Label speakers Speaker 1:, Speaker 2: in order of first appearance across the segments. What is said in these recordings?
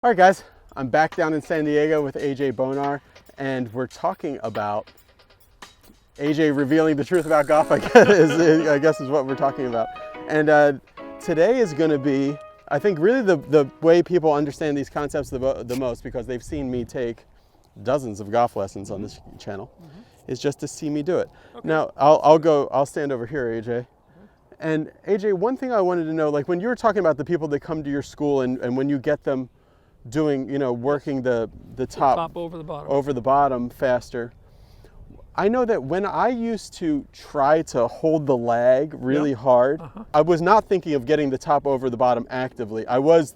Speaker 1: All right, guys, I'm back down in San Diego with AJ Bonar, and we're talking about AJ revealing the truth about golf, I guess is what we're talking about. And today is going to be, I think, really the way people understand these concepts the most, because they've seen me take dozens of golf lessons on this channel, is just to see me do it. Okay. Now, I'll stand over here, AJ. And AJ, one thing I wanted to know, like when you were talking about the people that come to your school and when you get them doing, working the top
Speaker 2: over the
Speaker 1: bottom faster. I know that when I used to try to hold the lag really hard, I was not thinking of getting the top over the bottom actively. I was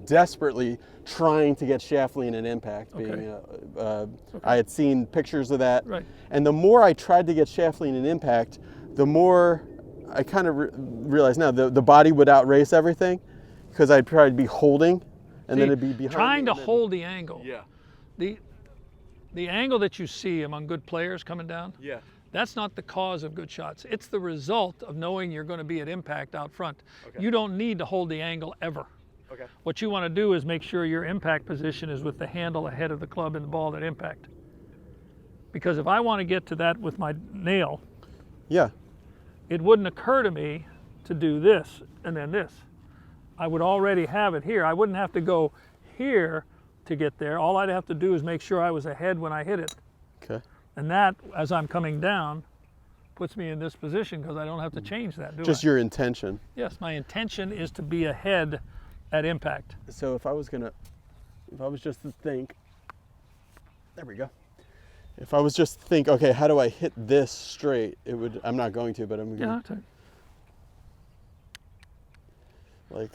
Speaker 1: desperately trying to get shaft lean and impact. I had seen pictures of that.
Speaker 2: Right.
Speaker 1: And the more I tried to get shaft lean and impact, the more I kind of realized now the body would outrace everything, because I'd probably be holding. And then it'd be behind.
Speaker 2: Trying to hold the angle.
Speaker 1: Yeah.
Speaker 2: The angle that you see among good players coming down, that's not the cause of good shots. It's the result of knowing you're going to be at impact out front. Okay. You don't need to hold the angle ever. Okay. What you want to do is make sure your impact position is with the handle ahead of the club and the ball at impact. Because if I want to get to that with my nail, it wouldn't occur to me to do this and then this. I would already have it here. I wouldn't have to go here to get there. All I'd have to do is make sure I was ahead when I hit it. Okay. And that, as I'm coming down, puts me in this position because I don't have to change that, do I?
Speaker 1: Just your intention.
Speaker 2: Yes, my intention is to be ahead at impact.
Speaker 1: So if I was just to think, there we go. If I was just to think, okay, how do I hit this straight? I'm not going to, but I'm going to. Like,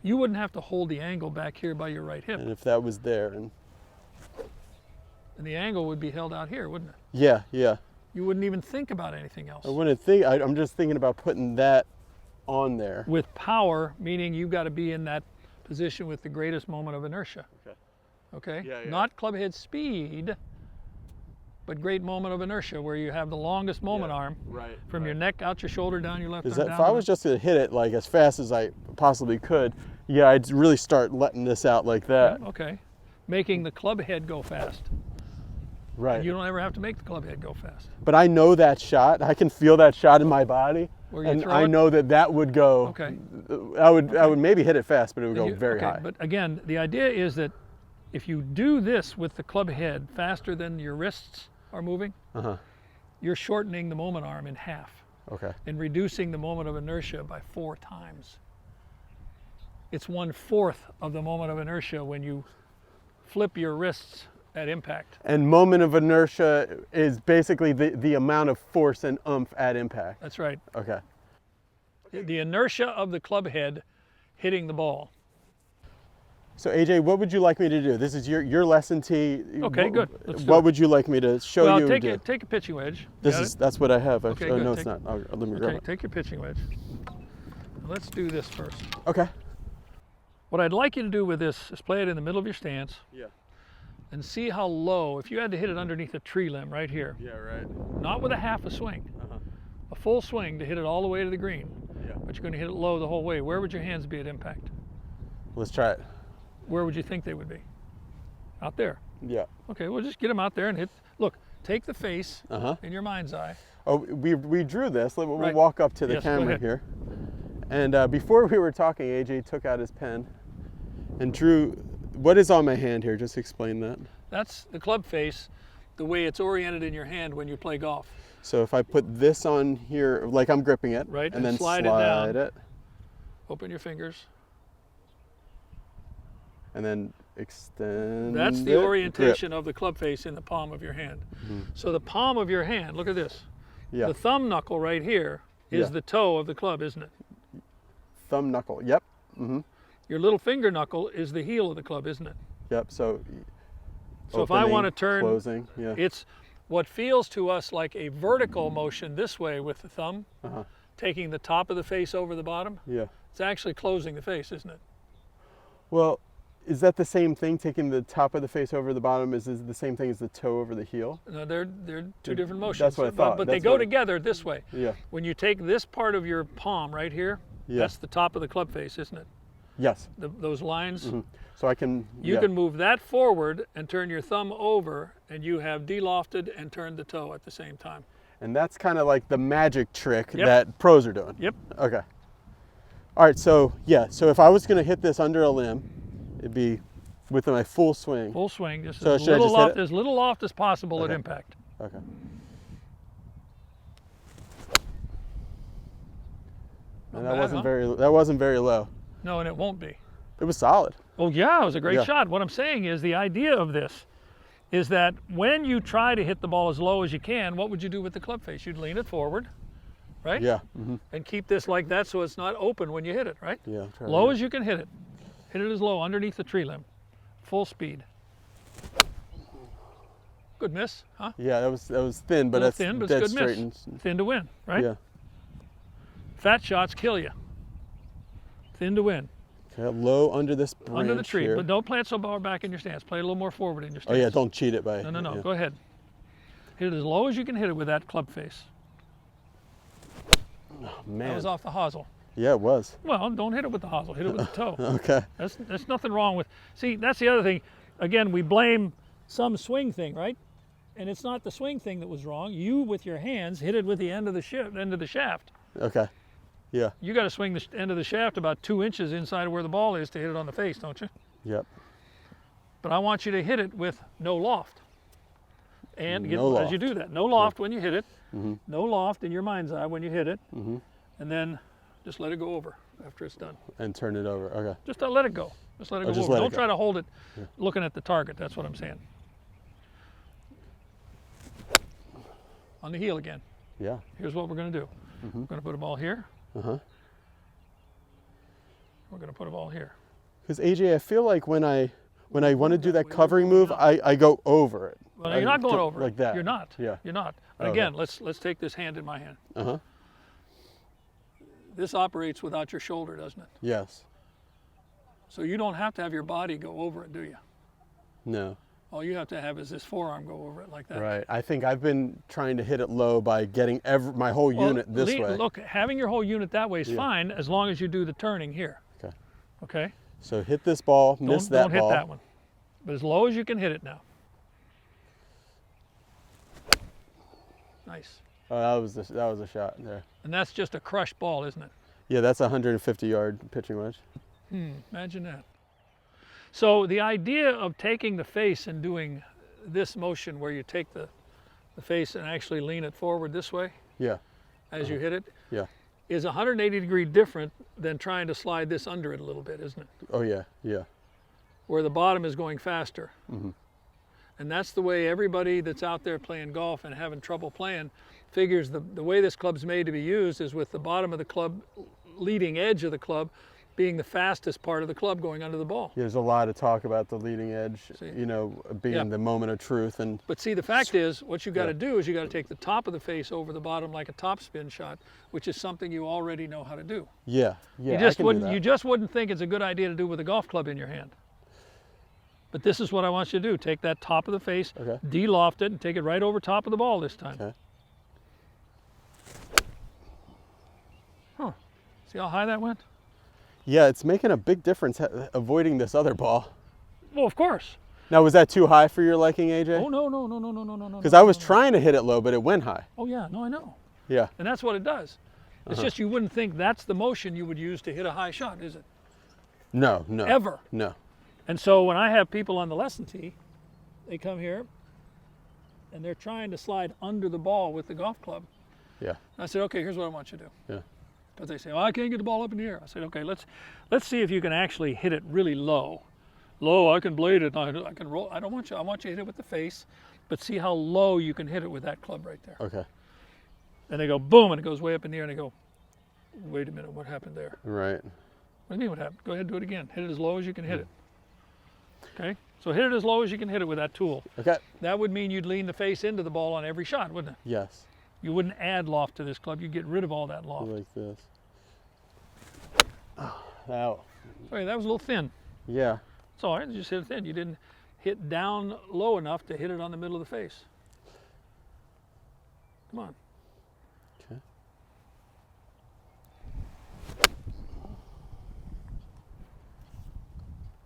Speaker 2: you wouldn't have to hold the angle back here by your right hip.
Speaker 1: And if that was there, and
Speaker 2: the angle would be held out here, wouldn't it?
Speaker 1: Yeah, yeah.
Speaker 2: You wouldn't even think about anything else.
Speaker 1: I wouldn't think. I'm just thinking about putting that on there.
Speaker 2: With power, meaning you've got to be in that position with the greatest moment of inertia. Okay. Okay? Yeah. Not club head speed, but great moment of inertia, where you have the longest moment arm from your neck out your shoulder, down your left arm down.
Speaker 1: If I was just to hit it like as fast as I possibly could, I'd really start letting this out like that.
Speaker 2: Okay. Making the club head go fast.
Speaker 1: Right.
Speaker 2: And you don't ever have to make the club head go fast.
Speaker 1: But I know that shot. I can feel that shot in my body. And I know that would go. Okay. I would maybe hit it fast, but it would go very high.
Speaker 2: But again, the idea is that if you do this with the club head faster than your wrists are moving, you're shortening the moment arm in half. Okay. And reducing the moment of inertia by 4 times. It's 1/4 of the moment of inertia when you flip your wrists at impact.
Speaker 1: And moment of inertia is basically the amount of force and oomph at impact.
Speaker 2: That's right.
Speaker 1: Okay.
Speaker 2: The inertia of the club head hitting the ball.
Speaker 1: So AJ, what would you like me to do? This is your lesson tee.
Speaker 2: Okay, good.
Speaker 1: What would you like me to show you?
Speaker 2: Well, take a pitching wedge.
Speaker 1: That's what I have.
Speaker 2: Okay,
Speaker 1: no, it's not. Let me grab it.
Speaker 2: Take your pitching wedge. Let's do this first.
Speaker 1: Okay.
Speaker 2: What I'd like you to do with this is play it in the middle of your stance. Yeah. And see how low. If you had to hit it underneath a tree limb right here. Yeah, right. Not with a half a swing. A full swing to hit it all the way to the green. Yeah. But you're going to hit it low the whole way. Where would your hands be at impact?
Speaker 1: Let's try it.
Speaker 2: Where would you think they would be? Out there.
Speaker 1: Yeah.
Speaker 2: Okay, well just get them out there and hit. Look, take the face in your mind's eye.
Speaker 1: Oh, we drew this. We'll walk up to the camera here. And before we were talking, AJ took out his pen and drew. What is on my hand here? Just explain that.
Speaker 2: That's the club face, the way it's oriented in your hand when you play golf.
Speaker 1: So if I put this on here, like I'm gripping it, and then slide it.
Speaker 2: Open your fingers.
Speaker 1: And then extend.
Speaker 2: That's the orientation of the club face in the palm of your hand. So the palm of your hand, look at this. Yeah. The thumb knuckle right here is the toe of the club, isn't it?
Speaker 1: Thumb knuckle, yep.
Speaker 2: Your little finger knuckle is the heel of the club, isn't it?
Speaker 1: Yep, so
Speaker 2: if I want to turn,
Speaker 1: closing,
Speaker 2: it's what feels to us like a vertical motion this way with the thumb, taking the top of the face over the bottom. Yeah. It's actually closing the face, isn't it?
Speaker 1: Well, is that the same thing, taking the top of the face over the bottom? Is the same thing as the toe over the heel?
Speaker 2: No, they're two different motions.
Speaker 1: That's what I thought.
Speaker 2: But they go together this way. Yeah. When you take this part of your palm right here, that's the top of the club face, isn't it?
Speaker 1: Yes.
Speaker 2: Those lines.
Speaker 1: So I can.
Speaker 2: You can move that forward and turn your thumb over, and you have de-lofted and turned the toe at the same time.
Speaker 1: And that's kind of like the magic trick
Speaker 2: Yep.
Speaker 1: that pros are doing.
Speaker 2: Yep.
Speaker 1: Okay. All right. So yeah. So if I was going to hit this under a limb, it'd be with my full swing.
Speaker 2: Full swing, just
Speaker 1: So
Speaker 2: as
Speaker 1: should I
Speaker 2: little
Speaker 1: just hit
Speaker 2: loft,
Speaker 1: it?
Speaker 2: as little loft as possible at
Speaker 1: Okay.
Speaker 2: impact.
Speaker 1: Okay. And
Speaker 2: Not bad, huh?
Speaker 1: that wasn't very low.
Speaker 2: No, and it won't be.
Speaker 1: It was solid.
Speaker 2: Oh yeah, it was a great
Speaker 1: Yeah.
Speaker 2: shot. What I'm saying is the idea of this is that when you try to hit the ball as low as you can, what would you do with the club face? You'd lean it forward, right?
Speaker 1: Yeah.
Speaker 2: And keep this like that so it's not open when you hit it, right?
Speaker 1: Yeah.
Speaker 2: Low as you can hit it. Hit it as low, underneath the tree limb. Full speed. Good miss, huh?
Speaker 1: Yeah, that was thin, but
Speaker 2: Little
Speaker 1: that's
Speaker 2: thin, but
Speaker 1: dead
Speaker 2: it's a good
Speaker 1: straight
Speaker 2: miss.
Speaker 1: and
Speaker 2: Thin to win, right?
Speaker 1: yeah.
Speaker 2: Fat shots kill you. Thin to win.
Speaker 1: Okay, low under this branch
Speaker 2: Under the tree,
Speaker 1: here.
Speaker 2: but don't play it so far back in your stance. Play it a little more forward in your stance.
Speaker 1: Oh yeah, don't cheat it by.
Speaker 2: No, no, no.
Speaker 1: Yeah.
Speaker 2: Go ahead. Hit it as low as you can hit it with that club face.
Speaker 1: Oh, man.
Speaker 2: That was off the hosel.
Speaker 1: Yeah, it was.
Speaker 2: Well, don't hit it with the hosel. Hit it with the toe.
Speaker 1: Okay.
Speaker 2: That's nothing wrong with. See, that's the other thing. Again, we blame some swing thing, right? And it's not the swing thing that was wrong. You, with your hands, hit it with the end of the shaft.
Speaker 1: Okay. Yeah.
Speaker 2: You got to swing the end of the shaft about 2 inches inside of where the ball is to hit it on the face, don't you?
Speaker 1: Yep.
Speaker 2: But I want you to hit it with no loft. And get,
Speaker 1: No
Speaker 2: as you
Speaker 1: loft.
Speaker 2: do that, no loft when you hit it,
Speaker 1: Mm-hmm.
Speaker 2: no loft in your mind's eye when you hit it,
Speaker 1: Mm-hmm.
Speaker 2: and then just let it go over after it's done.
Speaker 1: And turn it over. Okay.
Speaker 2: Just let it go. Just let it
Speaker 1: Oh,
Speaker 2: go
Speaker 1: just
Speaker 2: over.
Speaker 1: let it
Speaker 2: Don't
Speaker 1: go.
Speaker 2: try to hold it
Speaker 1: Yeah.
Speaker 2: looking at the target. That's what I'm saying. On the heel again.
Speaker 1: Yeah.
Speaker 2: Here's what we're going to do.
Speaker 1: Mm-hmm.
Speaker 2: We're going to put a ball here.
Speaker 1: Uh-huh.
Speaker 2: We're going to put a ball here.
Speaker 1: Because AJ, I feel like when I want to do that covering move, I go over it.
Speaker 2: Well, you're not going
Speaker 1: go
Speaker 2: over
Speaker 1: like
Speaker 2: it.
Speaker 1: that.
Speaker 2: You're not.
Speaker 1: Yeah.
Speaker 2: You're not. But
Speaker 1: Okay.
Speaker 2: again, let's take this hand in my hand.
Speaker 1: Uh-huh.
Speaker 2: This operates without your shoulder, doesn't it?
Speaker 1: Yes.
Speaker 2: So you don't have to have your body go over it, do you?
Speaker 1: No.
Speaker 2: All you have to have is this forearm go over it like that.
Speaker 1: Right. I think I've been trying to hit it low by getting my whole
Speaker 2: Well,
Speaker 1: unit this way.
Speaker 2: Look, having your whole unit that way is
Speaker 1: Yeah.
Speaker 2: fine as long as you do the turning here.
Speaker 1: Okay.
Speaker 2: Okay?
Speaker 1: So hit this ball, miss that
Speaker 2: Don't hit
Speaker 1: ball.
Speaker 2: that one. But as low as you can hit it now. Nice.
Speaker 1: Oh, that was a shot there.
Speaker 2: And that's just a crushed ball, isn't it?
Speaker 1: Yeah, that's a 150-yard pitching wedge.
Speaker 2: Imagine that. So the idea of taking the face and doing this motion where you take the face and actually lean it forward this way
Speaker 1: Yeah.
Speaker 2: as you hit it
Speaker 1: Yeah.
Speaker 2: is 180 degree different than trying to slide this under it a little bit, isn't it?
Speaker 1: Oh yeah. Yeah.
Speaker 2: Where the bottom is going faster.
Speaker 1: Mm-hmm.
Speaker 2: And that's the way everybody that's out there playing golf and having trouble playing figures the way this club's made to be used is with the bottom of the club, leading edge of the club, being the fastest part of the club going under the ball.
Speaker 1: There's a lot of talk about the leading edge,
Speaker 2: See?
Speaker 1: being
Speaker 2: Yeah.
Speaker 1: the moment of truth. And
Speaker 2: But see, the fact is, what you got to
Speaker 1: Yeah.
Speaker 2: do is you got to take the top of the face over the bottom like a top spin shot, which is something you already know how to do.
Speaker 1: yeah,
Speaker 2: You
Speaker 1: I
Speaker 2: just
Speaker 1: can do
Speaker 2: wouldn't.
Speaker 1: that.
Speaker 2: You just wouldn't think it's a good idea to do with a golf club in your hand. But this is what I want you to do: take that top of the face,
Speaker 1: Okay.
Speaker 2: de-loft it, and take it right over top of the ball this time.
Speaker 1: Okay.
Speaker 2: Huh? See how high that went?
Speaker 1: Yeah, it's making a big difference avoiding this other ball.
Speaker 2: Well, of course.
Speaker 1: Now, was that too high for your liking, AJ?
Speaker 2: Oh no, no, no, no, no, no, no, no.
Speaker 1: Because I was trying to hit it low, but it went high.
Speaker 2: Oh yeah, no, I know.
Speaker 1: Yeah.
Speaker 2: And that's what it does. It's just you wouldn't think that's the motion you would use to hit a high shot, is it?
Speaker 1: No, no.
Speaker 2: Ever.
Speaker 1: No.
Speaker 2: And so when I have people on the lesson tee, they come here and they're trying to slide under the ball with the golf club.
Speaker 1: Yeah.
Speaker 2: I said, okay, here's what I want you to do.
Speaker 1: Yeah.
Speaker 2: But they say, well, I can't get the ball up in the air. I said, okay, let's see if you can actually hit it really low. Low, I can blade it, I can roll. I want you to hit it with the face, but see how low you can hit it with that club right there.
Speaker 1: Okay.
Speaker 2: And they go, boom, and it goes way up in the air, and they go, wait a minute, what happened there?
Speaker 1: Right.
Speaker 2: What do you mean what happened? Go ahead and do it again. Hit it as low as you can hit it. Okay? So hit it as low as you can hit it with that tool.
Speaker 1: Okay.
Speaker 2: That would mean you'd lean the face into the ball on every shot, wouldn't it?
Speaker 1: Yes.
Speaker 2: You wouldn't add loft to this club. You'd get rid of all that loft.
Speaker 1: Like this. Oh, ow.
Speaker 2: Sorry, that was a little thin.
Speaker 1: Yeah.
Speaker 2: It's all right. You just hit it thin. You didn't hit down low enough to hit it on the middle of the face. Come on.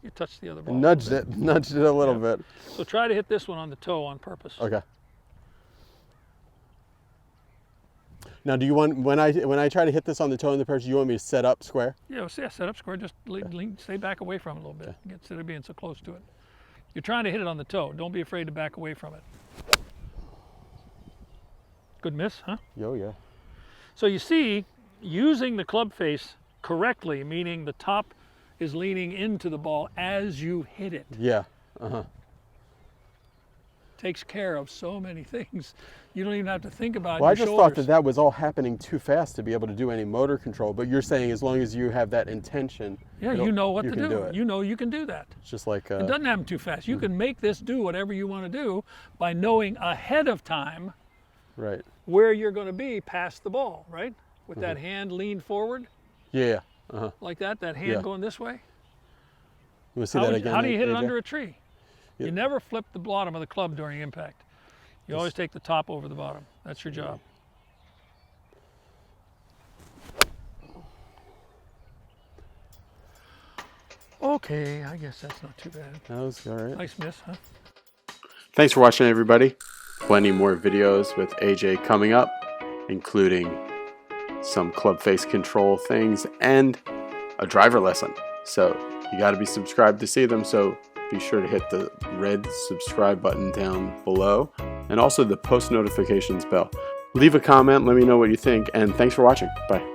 Speaker 2: You touched the other ball.
Speaker 1: Nudged it a little bit.
Speaker 2: So try to hit this one on the toe on purpose.
Speaker 1: Okay. Now, do you want, when I try to hit this on the toe in the purpose, you want me to set up square?
Speaker 2: Yeah, set up square. Just stay back away from it a little bit. Instead of being so close to it. You're trying to hit it on the toe. Don't be afraid to back away from it. Good miss, huh?
Speaker 1: Yo, yeah.
Speaker 2: So you see, using the club face correctly, meaning the top is leaning into the ball as you hit it.
Speaker 1: Yeah.
Speaker 2: Takes care of so many things. You don't even have to think about
Speaker 1: Well,
Speaker 2: your
Speaker 1: I just
Speaker 2: shoulders.
Speaker 1: thought that was all happening too fast to be able to do any motor control, but you're saying as long as you have that intention,
Speaker 2: yeah, you know what to
Speaker 1: can
Speaker 2: do.
Speaker 1: It.
Speaker 2: You know you can do that.
Speaker 1: It's just like...
Speaker 2: it doesn't happen too fast. You can make this do whatever you want to do by knowing ahead of time
Speaker 1: right.
Speaker 2: where you're going to be past the ball, right? With that hand leaned forward.
Speaker 1: Yeah.
Speaker 2: Like that hand going this way.
Speaker 1: You want to see that again?
Speaker 2: How do you hit it
Speaker 1: AJ?
Speaker 2: under a tree?
Speaker 1: Yep.
Speaker 2: You never flip the bottom of the club during impact. You always take the top over the bottom. That's your job. Okay, I guess that's not too bad.
Speaker 1: That was all right.
Speaker 2: Nice miss, huh?
Speaker 1: Thanks for watching, everybody. Plenty more videos with AJ coming up, including some club face control things and a driver lesson. So you got to be subscribed to see them. So be sure to hit the red subscribe button down below and also the post notifications bell. Leave a comment, let me know what you think, and thanks for watching. Bye.